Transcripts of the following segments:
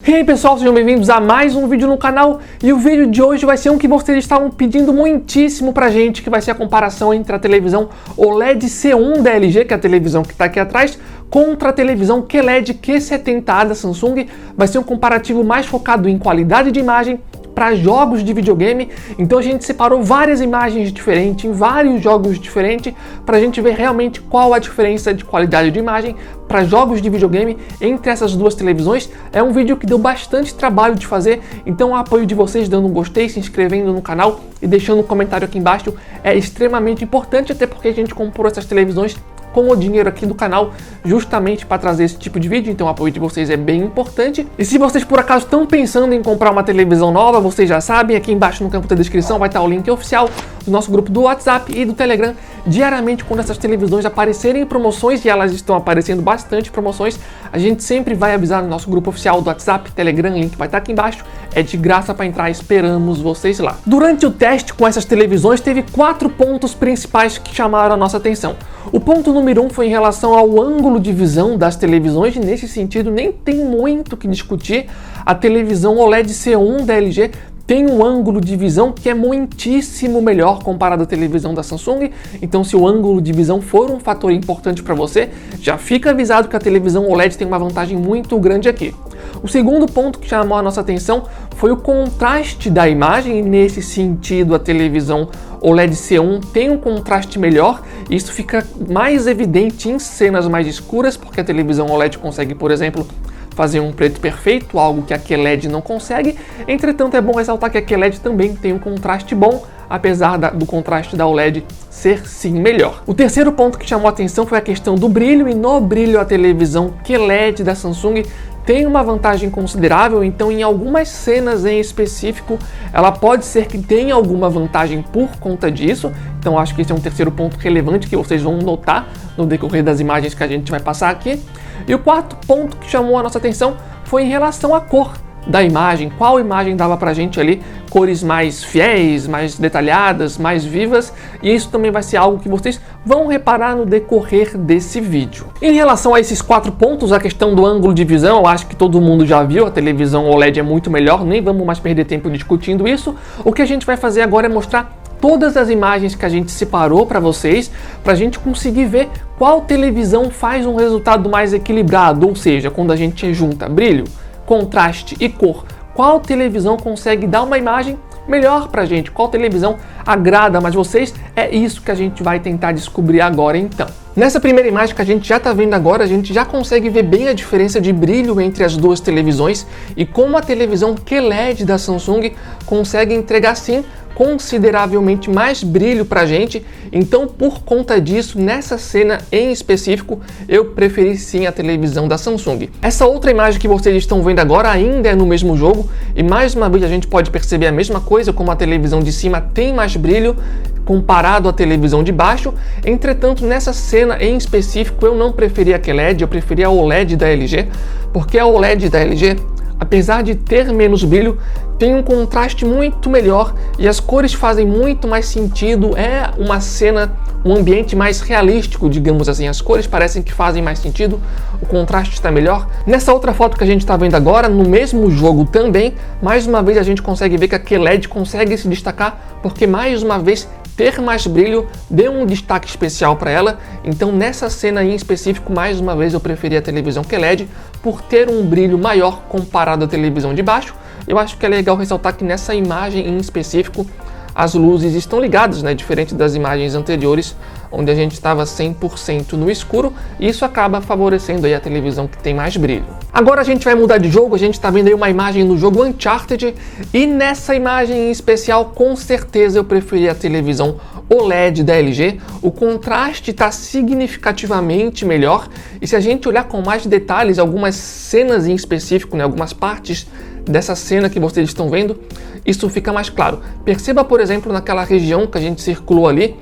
E aí pessoal, sejam bem-vindos a mais um vídeo no canal. E o vídeo de hoje vai ser um que vocês estavam pedindo muitíssimo pra gente, que vai ser a comparação entre a televisão OLED C1 da LG, que é a televisão que está aqui atrás, contra a televisão QLED Q70A da Samsung. Vai ser um comparativo mais focado em qualidade de imagem para jogos de videogame. Então a gente separou várias imagens diferentes em vários jogos diferentes para a gente ver realmente qual a diferença de qualidade de imagem para jogos de videogame entre essas duas televisões. É um vídeo que deu bastante trabalho de fazer, então o apoio de vocês dando um gostei, se inscrevendo no canal e deixando um comentário aqui embaixo é extremamente importante, até porque a gente comprou essas televisões com o dinheiro aqui do canal justamente para trazer esse tipo de vídeo, então o apoio de vocês é bem importante. E se vocês por acaso estão pensando em comprar uma televisão nova, vocês já sabem, aqui embaixo no campo da descrição vai estar o link oficial do nosso grupo do WhatsApp e do Telegram. Diariamente, quando essas televisões aparecerem em promoções, e elas estão aparecendo bastante promoções, a gente sempre vai avisar no nosso grupo oficial do WhatsApp, Telegram, link vai estar aqui embaixo, é de graça para entrar, esperamos vocês lá. Durante o teste com essas televisões, teve 4 pontos principais que chamaram a nossa atenção. O ponto número 1 foi em relação ao ângulo de visão das televisões, e nesse sentido nem tem muito o que discutir. A televisão OLED C1 da LG tem um ângulo de visão que é muitíssimo melhor comparado à televisão da Samsung, então se o ângulo de visão for um fator importante para você, já fica avisado que a televisão OLED tem uma vantagem muito grande aqui. O segundo ponto que chamou a nossa atenção foi o contraste da imagem, e nesse sentido a televisão OLED C1 tem um contraste melhor, e isso fica mais evidente em cenas mais escuras, porque a televisão OLED consegue, por exemplo, fazer um preto perfeito, algo que a QLED não consegue. Entretanto, é bom ressaltar que a QLED também tem um contraste bom, apesar do contraste da OLED ser sim melhor. O terceiro ponto que chamou a atenção foi a questão do brilho, e no brilho a televisão QLED da Samsung tem uma vantagem considerável, então em algumas cenas em específico ela pode ser que tenha alguma vantagem por conta disso, então acho que esse é um terceiro ponto relevante que vocês vão notar no decorrer das imagens que a gente vai passar aqui. E o quarto ponto que chamou a nossa atenção foi em relação à cor da imagem, qual imagem dava pra gente ali cores mais fiéis, mais detalhadas, mais vivas, e isso também vai ser algo que vocês vão reparar no decorrer desse vídeo. Em relação a esses 4 pontos, a questão do ângulo de visão, eu acho que todo mundo já viu, a televisão OLED é muito melhor, nem vamos mais perder tempo discutindo isso. O que a gente vai fazer agora é mostrar todas as imagens que a gente separou para vocês, para a gente conseguir ver qual televisão faz um resultado mais equilibrado, ou seja, quando a gente junta brilho, contraste e cor, qual televisão consegue dar uma imagem melhor pra gente, qual televisão agrada mais vocês, é isso que a gente vai tentar descobrir agora então. Nessa primeira imagem que a gente já tá vendo agora, a gente já consegue ver bem a diferença de brilho entre as duas televisões e como a televisão QLED da Samsung consegue entregar sim consideravelmente mais brilho pra gente. Então, por conta disso, nessa cena em específico, eu preferi sim a televisão da Samsung. Essa outra imagem que vocês estão vendo agora ainda é no mesmo jogo, e mais uma vez a gente pode perceber a mesma coisa, como a televisão de cima tem mais brilho comparado à televisão de baixo. Entretanto, nessa cena em específico, eu não preferi a QLED, eu preferi a OLED da LG, porque a OLED da LG, apesar de ter menos brilho, tem um contraste muito melhor e as cores fazem muito mais sentido. É uma cena, um ambiente mais realístico, digamos assim. As cores parecem que fazem mais sentido, o contraste está melhor. Nessa outra foto que a gente está vendo agora, no mesmo jogo também, mais uma vez a gente consegue ver que a QLED consegue se destacar, porque mais uma vez ter mais brilho deu um destaque especial para ela. Então nessa cena em específico, mais uma vez eu preferi a televisão QLED por ter um brilho maior comparado à televisão de baixo. Eu acho que é legal ressaltar que nessa imagem em específico as luzes estão ligadas, né? Diferente das imagens anteriores, onde a gente estava 100% no escuro, e isso acaba favorecendo aí a televisão que tem mais brilho. Agora a gente vai mudar de jogo, a gente está vendo aí uma imagem no jogo Uncharted, e nessa imagem em especial, com certeza eu preferi a televisão OLED da LG. O contraste está significativamente melhor, e se a gente olhar com mais detalhes, algumas cenas em específico, né? Algumas partes dessa cena que vocês estão vendo, isso fica mais claro. Perceba, por exemplo, naquela região que a gente circulou ali,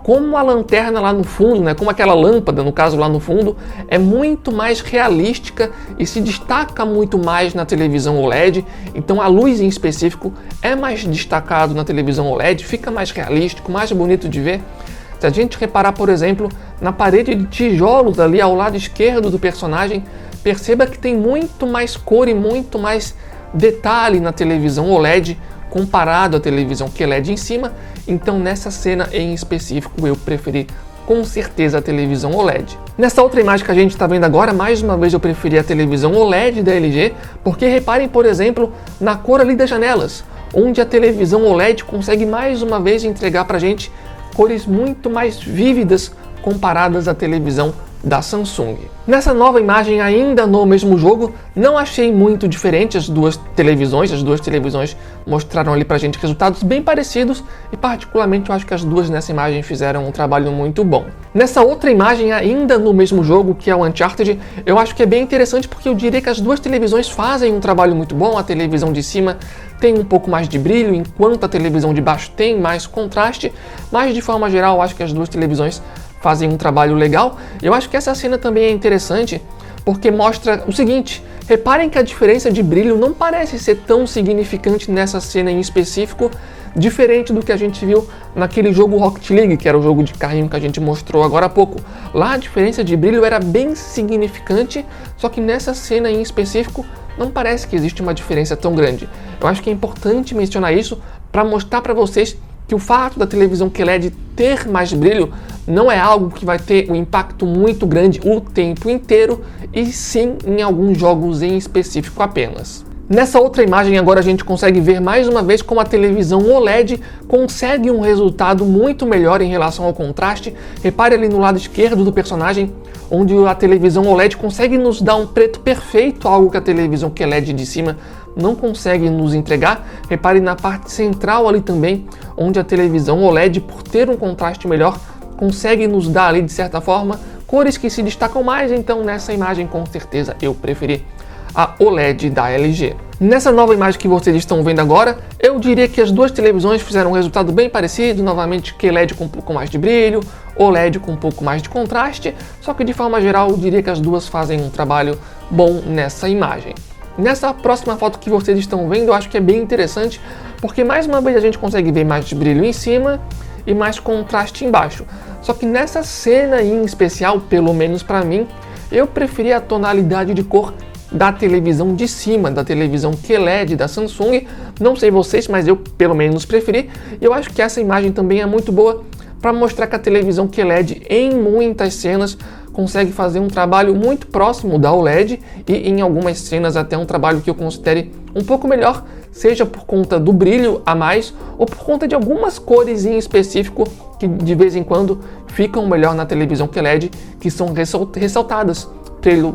como a lanterna lá no fundo, né, como aquela lâmpada, no caso lá no fundo, é muito mais realística e se destaca muito mais na televisão OLED. Então a luz em específico é mais destacado na televisão OLED, fica mais realístico, mais bonito de ver. Se a gente reparar, por exemplo, na parede de tijolos ali ao lado esquerdo do personagem, perceba que tem muito mais cor e muito mais detalhe na televisão OLED comparado à televisão QLED em cima, então nessa cena em específico eu preferi com certeza a televisão OLED. Nessa outra imagem que a gente está vendo agora, mais uma vez eu preferi a televisão OLED da LG, porque reparem, por exemplo, na cor ali das janelas, onde a televisão OLED consegue mais uma vez entregar para a gente cores muito mais vívidas comparadas à televisão da Samsung. Nessa nova imagem, ainda no mesmo jogo, não achei muito diferente as duas televisões mostraram ali pra gente resultados bem parecidos e particularmente eu acho que as duas nessa imagem fizeram um trabalho muito bom. Nessa outra imagem, ainda no mesmo jogo, que é o Uncharted, eu acho que é bem interessante porque eu diria que as duas televisões fazem um trabalho muito bom. A televisão de cima tem um pouco mais de brilho, enquanto a televisão de baixo tem mais contraste, mas de forma geral eu acho que as duas televisões fazem um trabalho legal. Eu acho que essa cena também é interessante porque mostra o seguinte: reparem que a diferença de brilho não parece ser tão significante nessa cena em específico, diferente do que a gente viu naquele jogo Rocket League, que era o jogo de carrinho que a gente mostrou agora há pouco. Lá a diferença de brilho era bem significante, só que nessa cena em específico não parece que existe uma diferença tão grande. Eu acho que é importante mencionar isso para mostrar para vocês que o fato da televisão QLED ter mais brilho não é algo que vai ter um impacto muito grande o tempo inteiro, e sim em alguns jogos em específico apenas. Nessa outra imagem agora a gente consegue ver mais uma vez como a televisão OLED consegue um resultado muito melhor em relação ao contraste. Repare ali no lado esquerdo do personagem, onde a televisão OLED consegue nos dar um preto perfeito, algo que a televisão QLED de cima não consegue nos entregar. Repare na parte central ali também, onde a televisão OLED, por ter um contraste melhor, consegue nos dar ali de certa forma cores que se destacam mais. Então nessa imagem com certeza eu preferi a OLED da LG. Nessa nova imagem que vocês estão vendo agora, eu diria que as duas televisões fizeram um resultado bem parecido. Novamente QLED com um pouco mais de brilho, OLED com um pouco mais de contraste, só que de forma geral eu diria que as duas fazem um trabalho bom nessa imagem. Nessa próxima foto que vocês estão vendo, eu acho que é bem interessante, porque mais uma vez a gente consegue ver mais brilho em cima e mais contraste embaixo. Só que nessa cena em especial, pelo menos para mim, eu preferi a tonalidade de cor da televisão de cima, da televisão QLED da Samsung. Não sei vocês, mas eu pelo menos preferi. Eu acho que essa imagem também é muito boa para mostrar que a televisão QLED em muitas cenas consegue fazer um trabalho muito próximo da OLED e em algumas cenas até um trabalho que eu considere um pouco melhor, seja por conta do brilho a mais ou por conta de algumas cores em específico que de vez em quando ficam melhor na televisão QLED, que são ressaltadas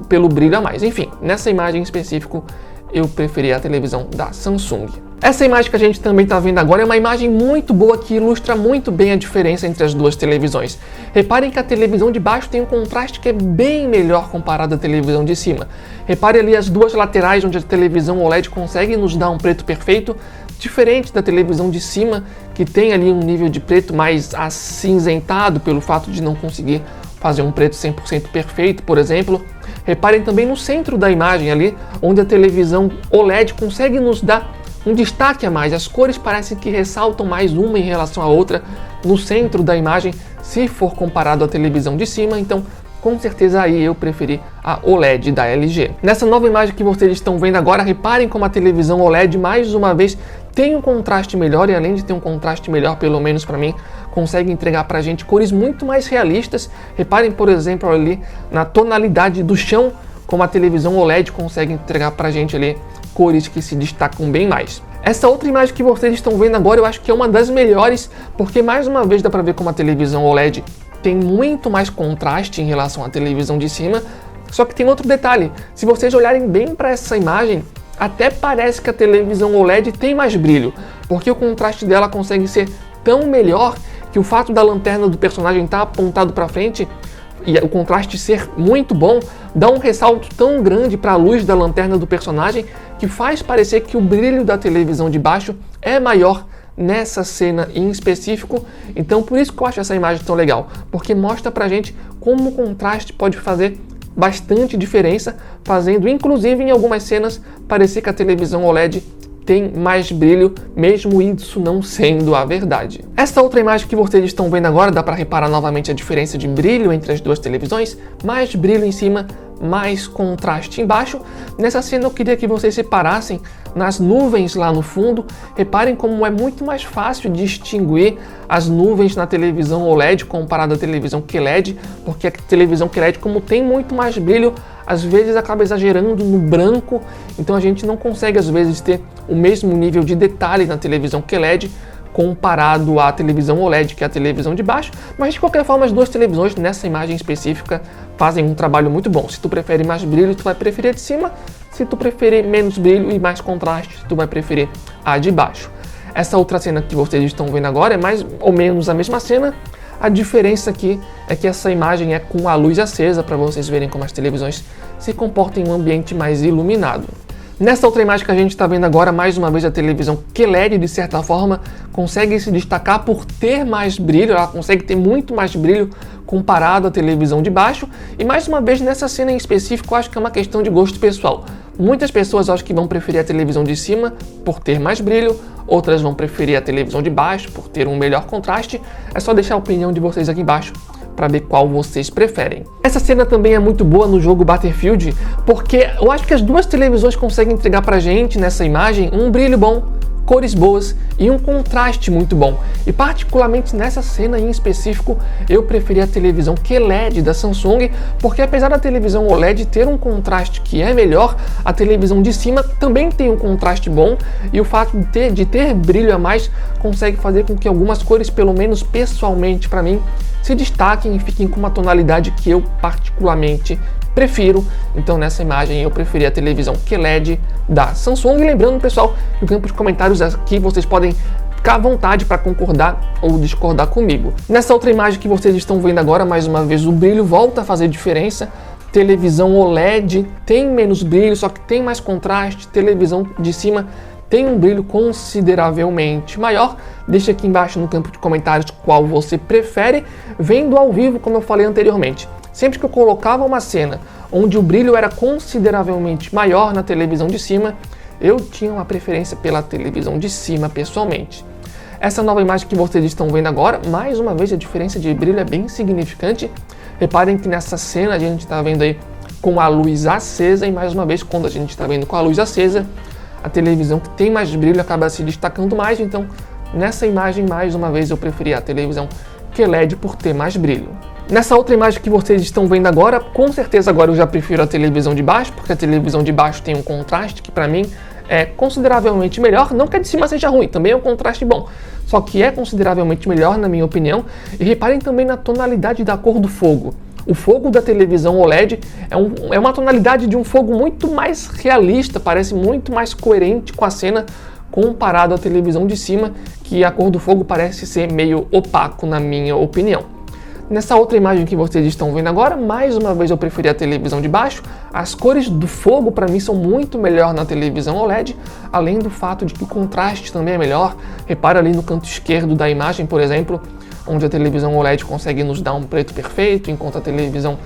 pelo brilho a mais. Enfim, nessa imagem em específico eu preferi a televisão da Samsung. Essa imagem que a gente também está vendo agora é uma imagem muito boa que ilustra muito bem a diferença entre as duas televisões. Reparem que a televisão de baixo tem um contraste que é bem melhor comparado à televisão de cima. Repare ali as duas laterais, onde a televisão OLED consegue nos dar um preto perfeito, diferente da televisão de cima, que tem ali um nível de preto mais acinzentado pelo fato de não conseguir fazer um preto 100% perfeito, por exemplo. Reparem também no centro da imagem ali, onde a televisão OLED consegue nos dar um destaque a mais. As cores parecem que ressaltam mais uma em relação à outra no centro da imagem, se for comparado à televisão de cima. Então, com certeza aí eu preferi a OLED da LG. Nessa nova imagem que vocês estão vendo agora, reparem como a televisão OLED, mais uma vez, tem um contraste melhor, e além de ter um contraste melhor, pelo menos para mim, consegue entregar pra gente cores muito mais realistas. Reparem, por exemplo, ali na tonalidade do chão, como a televisão OLED consegue entregar pra gente ali cores que se destacam bem mais. Essa outra imagem que vocês estão vendo agora, eu acho que é uma das melhores, porque mais uma vez dá pra ver como a televisão OLED tem muito mais contraste em relação à televisão de cima. Só que tem outro detalhe: se vocês olharem bem para essa imagem, até parece que a televisão OLED tem mais brilho, porque o contraste dela consegue ser tão melhor que o fato da lanterna do personagem estar apontado para frente e o contraste ser muito bom, dá um ressalto tão grande para a luz da lanterna do personagem que faz parecer que o brilho da televisão de baixo é maior nessa cena em específico. Então por isso que eu acho essa imagem tão legal, porque mostra pra gente como o contraste pode fazer bastante diferença, fazendo inclusive em algumas cenas parecer que a televisão OLED tem mais brilho, mesmo isso não sendo a verdade. Essa outra imagem que vocês estão vendo agora, dá para reparar novamente a diferença de brilho entre as duas televisões, mais brilho em cima, mais contraste embaixo. Nessa cena eu queria que vocês reparassem nas nuvens lá no fundo. Reparem como é muito mais fácil distinguir as nuvens na televisão OLED comparado à televisão QLED, porque a televisão QLED, como tem muito mais brilho, às vezes acaba exagerando no branco, então a gente não consegue às vezes ter o mesmo nível de detalhe na televisão QLED comparado à televisão OLED, que é a televisão de baixo, mas de qualquer forma as duas televisões nessa imagem específica fazem um trabalho muito bom. Se tu prefere mais brilho, tu vai preferir a de cima. Se tu preferir menos brilho e mais contraste, tu vai preferir a de baixo. Essa outra cena que vocês estão vendo agora é mais ou menos a mesma cena. A diferença aqui é que essa imagem é com a luz acesa, para vocês verem como as televisões se comportam em um ambiente mais iluminado. Nessa outra imagem que a gente está vendo agora, mais uma vez a televisão QLED, de certa forma, consegue se destacar por ter mais brilho, ela consegue ter muito mais brilho comparado à televisão de baixo. E mais uma vez, nessa cena em específico, eu acho que é uma questão de gosto pessoal. Muitas pessoas acho que vão preferir a televisão de cima por ter mais brilho, outras vão preferir a televisão de baixo por ter um melhor contraste. É só deixar a opinião de vocês aqui embaixo para ver qual vocês preferem. Essa cena também é muito boa no jogo Battlefield, porque eu acho que as duas televisões conseguem entregar pra gente nessa imagem um brilho bom, cores boas e um contraste muito bom. E particularmente nessa cena em específico, eu preferi a televisão QLED da Samsung, porque apesar da televisão OLED ter um contraste que é melhor, a televisão de cima também tem um contraste bom, e o fato de ter brilho a mais consegue fazer com que algumas cores, pelo menos pessoalmente para mim, se destaquem e fiquem com uma tonalidade que eu particularmente prefiro. Então nessa imagem eu preferi a televisão QLED da Samsung. E lembrando, pessoal, que no campo de comentários aqui vocês podem ficar à vontade para concordar ou discordar comigo. Nessa outra imagem que vocês estão vendo agora, mais uma vez o brilho volta a fazer diferença. Televisão OLED tem menos brilho, só que tem mais contraste. Televisão de cima tem um brilho consideravelmente maior. Deixa aqui embaixo no campo de comentários qual você prefere. Vendo ao vivo, como eu falei anteriormente, sempre que eu colocava uma cena onde o brilho era consideravelmente maior na televisão de cima, eu tinha uma preferência pela televisão de cima pessoalmente. Essa nova imagem que vocês estão vendo agora, mais uma vez a diferença de brilho é bem significante. Reparem que nessa cena a gente está vendo aí com a luz acesa, e mais uma vez quando a gente está vendo com a luz acesa, a televisão que tem mais brilho acaba se destacando mais. Então nessa imagem, mais uma vez, eu preferi a televisão QLED por ter mais brilho. Nessa outra imagem que vocês estão vendo agora, com certeza agora eu já prefiro a televisão de baixo, porque a televisão de baixo tem um contraste que para mim é consideravelmente melhor. Não que a de cima seja ruim, também é um contraste bom, só que é consideravelmente melhor na minha opinião. E reparem também na tonalidade da cor do fogo. O fogo da televisão OLED é uma tonalidade de um fogo muito mais realista, parece muito mais coerente com a cena comparado à televisão de cima, que a cor do fogo parece ser meio opaco na minha opinião. Nessa outra imagem que vocês estão vendo agora, mais uma vez eu preferi a televisão de baixo. As cores do fogo para mim são muito melhor na televisão OLED, além do fato de que o contraste também é melhor. Repara ali no canto esquerdo da imagem, por exemplo, onde a televisão OLED consegue nos dar um preto perfeito, enquanto a televisão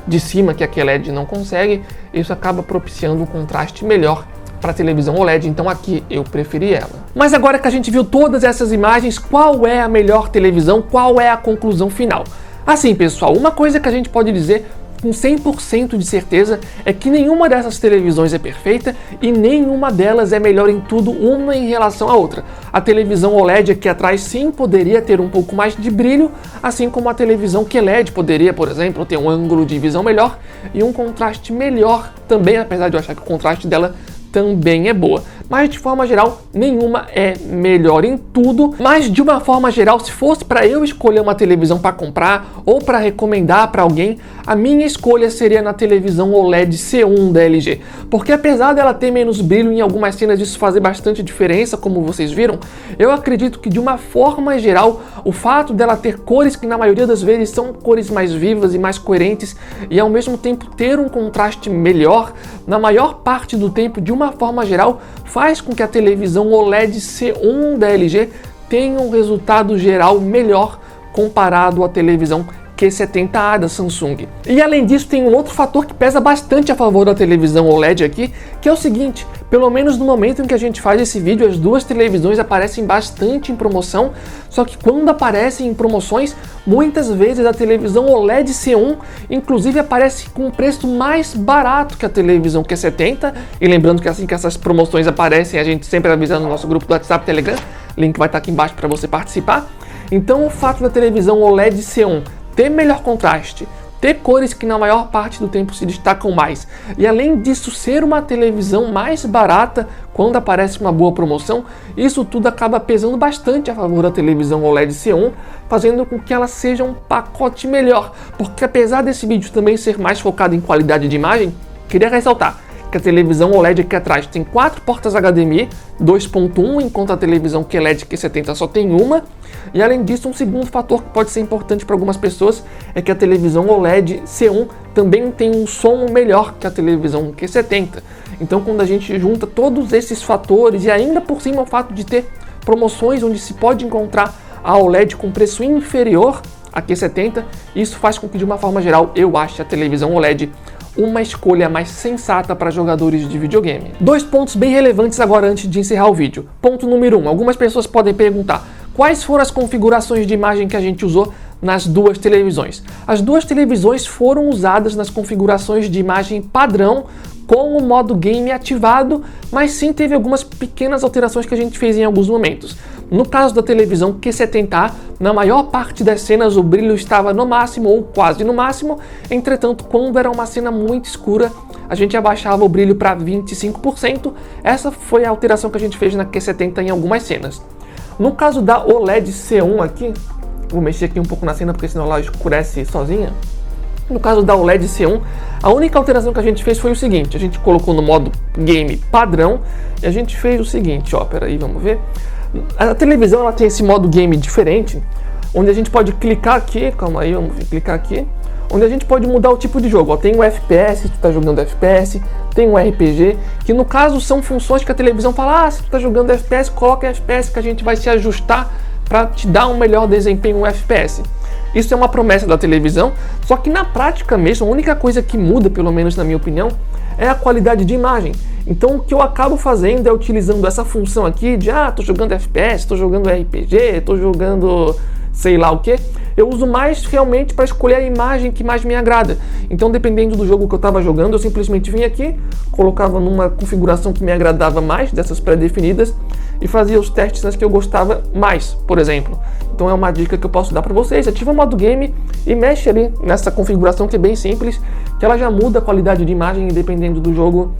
de cima, que a QLED não consegue. Isso acaba propiciando um contraste melhor para a televisão OLED, então aqui eu preferi ela. Mas agora que a gente viu todas essas imagens, qual é a melhor televisão? Qual é a conclusão final? Assim, pessoal, uma coisa que a gente pode dizer com 100% de certeza é que nenhuma dessas televisões é perfeita e nenhuma delas é melhor em tudo uma em relação à outra. A televisão OLED aqui atrás sim poderia ter um pouco mais de brilho, assim como a televisão QLED poderia, por exemplo, ter um ângulo de visão melhor e um contraste melhor também, apesar de eu achar que o contraste dela também é boa. Mas de forma geral, nenhuma é melhor em tudo. Mas de uma forma geral, se fosse para eu escolher uma televisão para comprar ou para recomendar para alguém, a minha escolha seria na televisão OLED C1 da LG. Porque apesar dela ter menos brilho em algumas cenas, isso fazer bastante diferença, como vocês viram, eu acredito que de uma forma geral, o fato dela ter cores que na maioria das vezes são cores mais vivas e mais coerentes, e ao mesmo tempo ter um contraste melhor, na maior parte do tempo, de uma forma geral, faz com que a televisão OLED C1 da LG tenha um resultado geral melhor comparado à televisão Q70A da Samsung. E além disso, tem um outro fator que pesa bastante a favor da televisão OLED aqui, que é o seguinte: pelo menos no momento em que a gente faz esse vídeo, as duas televisões aparecem bastante em promoção, só que quando aparecem em promoções, muitas vezes a televisão OLED C1 inclusive aparece com um preço mais barato que a televisão Q70, e lembrando que assim que essas promoções aparecem, a gente sempre avisa no nosso grupo do WhatsApp, Telegram, link vai estar aqui embaixo para você participar. Então o fato da televisão OLED C1 ter melhor contraste, ter cores que na maior parte do tempo se destacam mais, e além disso ser uma televisão mais barata quando aparece uma boa promoção, isso tudo acaba pesando bastante a favor da televisão OLED C1, fazendo com que ela seja um pacote melhor, porque apesar desse vídeo também ser mais focado em qualidade de imagem, queria ressaltar que a televisão OLED aqui atrás tem 4 portas HDMI 2.1, enquanto a televisão QLED Q70 só tem uma. E além disso, um segundo fator que pode ser importante para algumas pessoas é que a televisão OLED C1 também tem um som melhor que a televisão Q70. Então, quando a gente junta todos esses fatores e ainda por cima o fato de ter promoções onde se pode encontrar a OLED com preço inferior à Q70, isso faz com que, de uma forma geral, eu ache a televisão OLED uma escolha mais sensata para jogadores de videogame. 2 pontos bem relevantes agora antes de encerrar o vídeo. Ponto número 1. Algumas pessoas podem perguntar quais foram as configurações de imagem que a gente usou nas duas televisões. As duas televisões foram usadas nas configurações de imagem padrão com o modo game ativado, mas sim teve algumas pequenas alterações que a gente fez em alguns momentos. No caso da televisão Q70A, na maior parte das cenas o brilho estava no máximo ou quase no máximo, entretanto, quando era uma cena muito escura, a gente abaixava o brilho para 25%. Essa foi a alteração que a gente fez na Q70 em algumas cenas. No caso da OLED C1 aqui, vou mexer aqui um pouco na cena porque senão ela escurece sozinha. No caso da OLED C1, a única alteração que a gente fez foi o seguinte: a gente colocou no modo game padrão e a gente fez o seguinte, ó, peraí, vamos ver. A televisão ela tem esse modo game diferente, onde a gente pode clicar aqui, calma aí, vamos clicar aqui, onde a gente pode mudar o tipo de jogo. Ó, tem o FPS, se tu tá jogando FPS, tem um RPG, que no caso são funções que a televisão fala: se tu tá jogando FPS, coloca FPS que a gente vai se ajustar para te dar um melhor desempenho no FPS. Isso é uma promessa da televisão, só que na prática mesmo, a única coisa que muda, pelo menos na minha opinião, é a qualidade de imagem. Então o que eu acabo fazendo é utilizando essa função aqui de tô jogando FPS, tô jogando RPG, tô jogando sei lá o que. Eu uso mais realmente para escolher a imagem que mais me agrada. Então, dependendo do jogo que eu estava jogando, eu simplesmente vinha aqui, colocava numa configuração que me agradava mais, dessas pré-definidas, e fazia os testes nas que eu gostava mais, por exemplo. Então é uma dica que eu posso dar para vocês: ativa o modo game e mexe ali nessa configuração que é bem simples, que ela já muda a qualidade de imagem e dependendo do jogo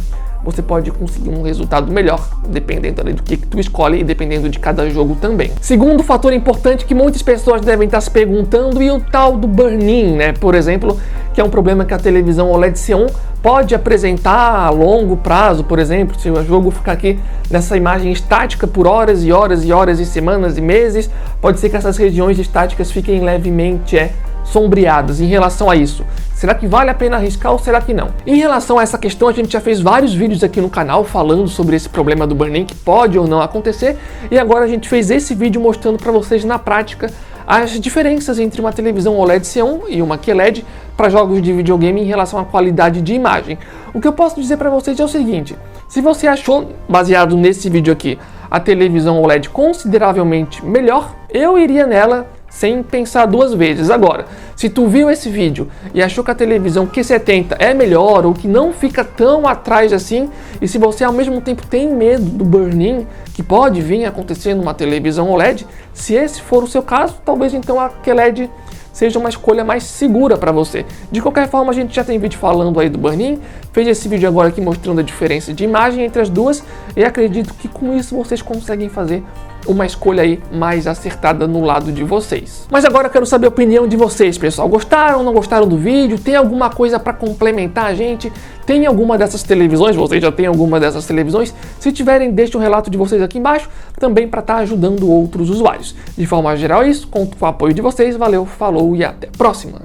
você pode conseguir um resultado melhor, dependendo ali do que tu escolhe e dependendo de cada jogo também. Segundo fator importante que muitas pessoas devem estar se perguntando, e o tal do burn-in, né? Por exemplo, que é um problema que a televisão OLED C1 pode apresentar a longo prazo. Por exemplo, se o jogo ficar aqui nessa imagem estática por horas e horas e horas e semanas e meses, pode ser que essas regiões estáticas fiquem levemente sombreadas. Em relação a isso, será que vale a pena arriscar ou será que não? Em relação a essa questão, a gente já fez vários vídeos aqui no canal falando sobre esse problema do burn-in que pode ou não acontecer, e agora a gente fez esse vídeo mostrando para vocês na prática as diferenças entre uma televisão OLED C1 e uma QLED para jogos de videogame em relação à qualidade de imagem. O que eu posso dizer para vocês é o seguinte: se você achou, baseado nesse vídeo aqui, a televisão OLED consideravelmente melhor, eu iria nela sem pensar duas vezes. Agora, se tu viu esse vídeo e achou que a televisão Q70 é melhor ou que não fica tão atrás assim, e se você ao mesmo tempo tem medo do burn-in que pode vir a acontecer numa televisão OLED, se esse for o seu caso, talvez então a QLED seja uma escolha mais segura para você. De qualquer forma, a gente já tem vídeo falando aí do burn-in, fez esse vídeo agora aqui mostrando a diferença de imagem entre as duas, e acredito que com isso vocês conseguem fazer uma escolha aí mais acertada no lado de vocês. Mas agora eu quero saber a opinião de vocês, pessoal. Gostaram ou não gostaram do vídeo? Tem alguma coisa para complementar a gente? Tem alguma dessas televisões? Vocês já têm alguma dessas televisões? Se tiverem, deixe um relato de vocês aqui embaixo, também para estar ajudando outros usuários. De forma geral é isso, conto com o apoio de vocês. Valeu, falou e até a próxima!